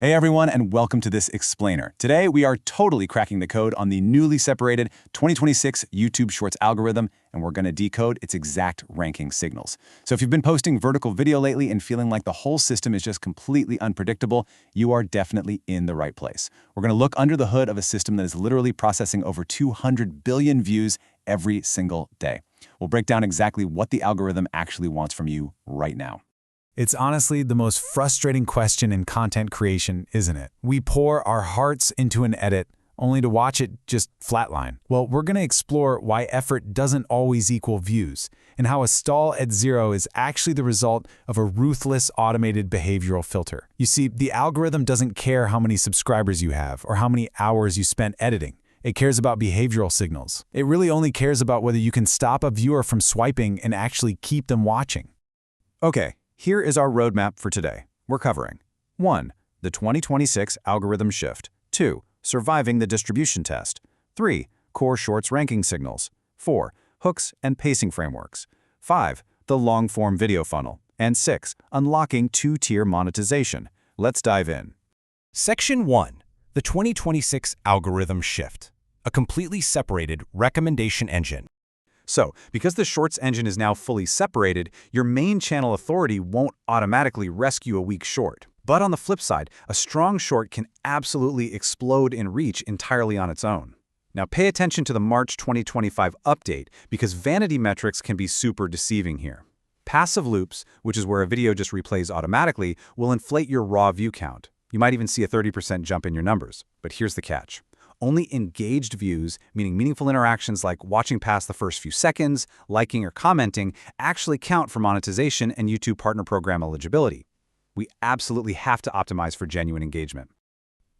Hey everyone, and welcome to this explainer. Today, we are totally cracking the code on the newly separated 2026 YouTube Shorts algorithm, and we're going to decode its exact ranking signals. So if you've been posting vertical video lately and feeling like the whole system is just completely unpredictable, you are definitely in the right place. We're going to look under the hood of a system that is literally processing over 200 billion views every single day. We'll break down exactly what the algorithm actually wants from you right now. It's honestly the most frustrating question in content creation, isn't it? We pour our hearts into an edit, only to watch it just flatline. Well, we're going to explore why effort doesn't always equal views, and how a stall at zero is actually the result of a ruthless automated behavioral filter. You see, the algorithm doesn't care how many subscribers you have or how many hours you spent editing. It cares about behavioral signals. It really only cares about whether you can stop a viewer from swiping and actually keep them watching. Okay. Here is our roadmap for today. We're covering 1. The 2026 algorithm shift. 2. Surviving the distribution test. 3. Core Shorts ranking signals. 4. Hooks and pacing frameworks. 5. The long-form video funnel. And 6. Unlocking two-tier monetization. Let's dive in. Section 1. The 2026 algorithm shift. A completely separated recommendation engine. So, because the Shorts engine is now fully separated, your main channel authority won't automatically rescue a weak short. But on the flip side, a strong short can absolutely explode in reach entirely on its own. Now pay attention to the March 2025 update, because vanity metrics can be super deceiving here. Passive loops, which is where a video just replays automatically, will inflate your raw view count. You might even see a 30% jump in your numbers. But here's the catch. Only engaged views, meaning meaningful interactions like watching past the first few seconds, liking or commenting, actually count for monetization and YouTube Partner Program eligibility. We absolutely have to optimize for genuine engagement.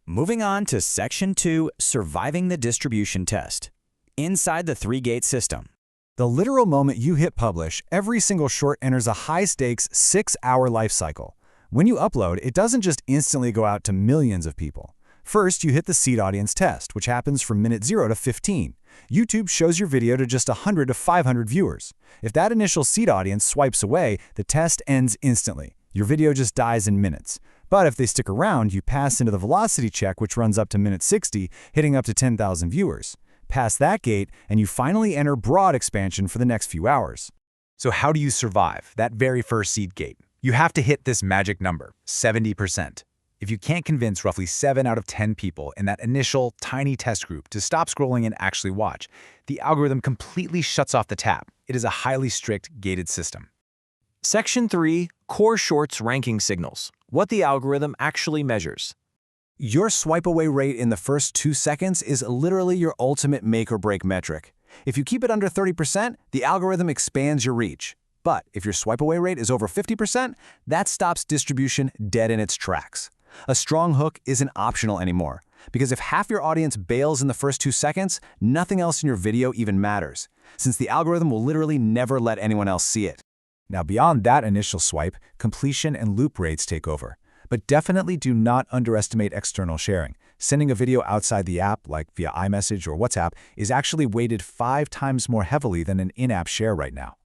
Moving on to Section 2, Surviving the Distribution Test. Inside the three-gate system. The literal moment you hit publish, every single short enters a high-stakes 6-hour life cycle. When you upload, it doesn't just instantly go out to millions of people. First, you hit the seed audience test, which happens from minute 0 to 15. YouTube shows your video to just 100 to 500 viewers. If that initial seed audience swipes away, the test ends instantly. Your video just dies in minutes. But if they stick around, you pass into the velocity check, which runs up to minute 60, hitting up to 10,000 viewers. Pass that gate, and you finally enter broad expansion for the next few hours. So how do you survive that very first seed gate? You have to hit this magic number, 70%. If you can't convince roughly 7 out of 10 people in that initial tiny test group to stop scrolling and actually watch, the algorithm completely shuts off the tap. It is a highly strict, gated system. Section 3, Core Shorts ranking signals. What the algorithm actually measures. Your swipe away rate in the first 2 seconds is literally your ultimate make or break metric. If you keep it under 30%, the algorithm expands your reach. But if your swipe away rate is over 50%, that stops distribution dead in its tracks. A strong hook isn't optional anymore, because if half your audience bails in the first 2 seconds, nothing else in your video even matters, since the algorithm will literally never let anyone else see it. Now beyond that initial swipe, completion and loop rates take over. But definitely do not underestimate external sharing. Sending a video outside the app, like via iMessage or WhatsApp, is actually weighted 5 times more heavily than an in-app share right now.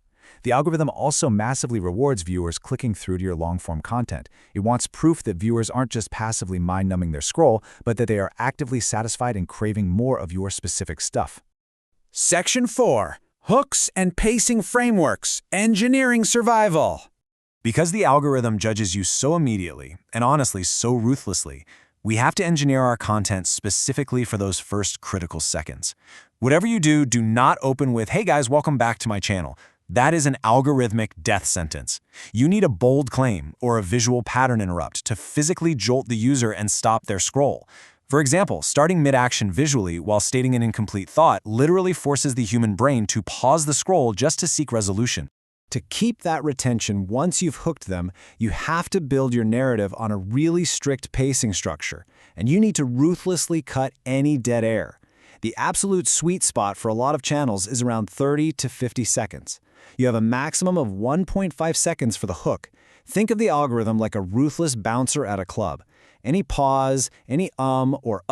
The algorithm also massively rewards viewers clicking through to your long-form content. It wants proof that viewers aren't just passively mind-numbing their scroll, but that they are actively satisfied and craving more of your specific stuff. Section 4. Hooks and Pacing Frameworks. Engineering Survival. Because the algorithm judges you so immediately, and honestly so ruthlessly, we have to engineer our content specifically for those first critical seconds. Whatever you do, do not open with, "Hey guys, welcome back to my channel." That is an algorithmic death sentence. You need a bold claim or a visual pattern interrupt to physically jolt the user and stop their scroll. For example, starting mid-action visually while stating an incomplete thought literally forces the human brain to pause the scroll just to seek resolution. To keep that retention once you've hooked them, you have to build your narrative on a really strict pacing structure, and you need to ruthlessly cut any dead air. The absolute sweet spot for a lot of channels is around 30 to 50 seconds. You have a maximum of 1.5 seconds for the hook. Think of the algorithm like a ruthless bouncer at a club. Any pause, any or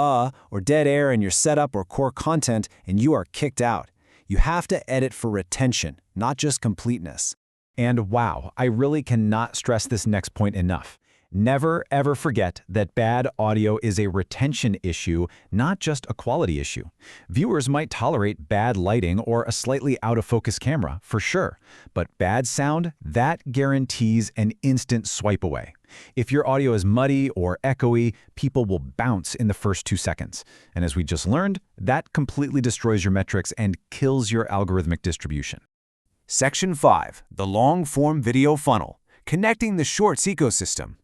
dead air in your setup or core content, and you are kicked out. You have to edit for retention, not just completeness. And wow, I really cannot stress this next point enough. Never, ever forget that bad audio is a retention issue, not just a quality issue. Viewers might tolerate bad lighting or a slightly out-of-focus camera, for sure. But bad sound, that guarantees an instant swipe away. If your audio is muddy or echoey, people will bounce in the first 2 seconds. And as we just learned, that completely destroys your metrics and kills your algorithmic distribution. Section 5. The Long-Form Video Funnel. Connecting the Shorts Ecosystem.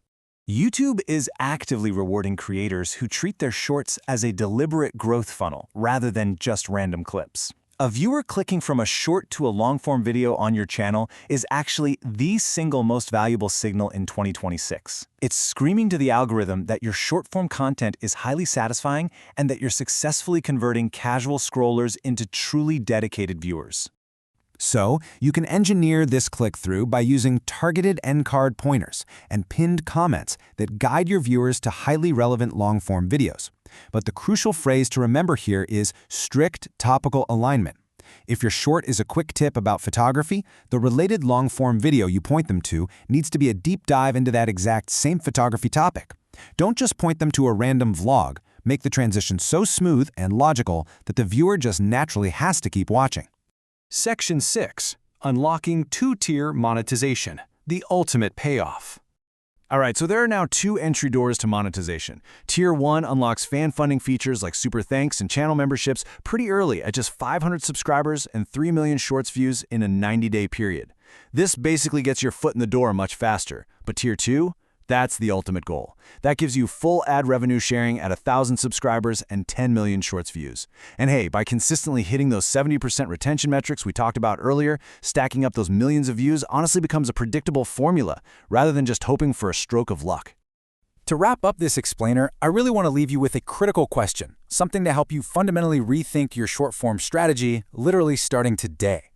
YouTube is actively rewarding creators who treat their shorts as a deliberate growth funnel rather than just random clips. A viewer clicking from a short to a long-form video on your channel is actually the single most valuable signal in 2026. It's screaming to the algorithm that your short-form content is highly satisfying and that you're successfully converting casual scrollers into truly dedicated viewers. So, you can engineer this click-through by using targeted end-card pointers and pinned comments that guide your viewers to highly relevant long-form videos. But the crucial phrase to remember here is strict topical alignment. If your short is a quick tip about photography, the related long-form video you point them to needs to be a deep dive into that exact same photography topic. Don't just point them to a random vlog. Make the transition so smooth and logical that the viewer just naturally has to keep watching. Section 6. Unlocking two-tier monetization, the ultimate payoff. All right, so there are now 2 entry doors to monetization. Tier 1 unlocks fan funding features like super thanks and channel memberships pretty early at just 500 subscribers and 3 million shorts views in a 90-day period. This basically gets your foot in the door much faster. But Tier 2? That's the ultimate goal. That gives you full ad revenue sharing at 1,000 subscribers and 10 million shorts views. And hey, by consistently hitting those 70% retention metrics we talked about earlier, stacking up those millions of views honestly becomes a predictable formula rather than just hoping for a stroke of luck. To wrap up this explainer, I really want to leave you with a critical question, something to help you fundamentally rethink your short-form strategy, literally starting today.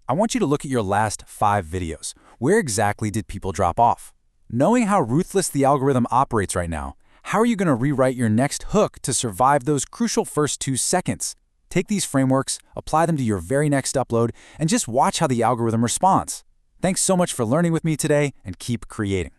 I want you to look at your last 5 videos. Where exactly did people drop off? Knowing how ruthless the algorithm operates right now, how are you going to rewrite your next hook to survive those crucial first 2 seconds? Take these frameworks, apply them to your very next upload, and just watch how the algorithm responds. Thanks so much for learning with me today, and keep creating.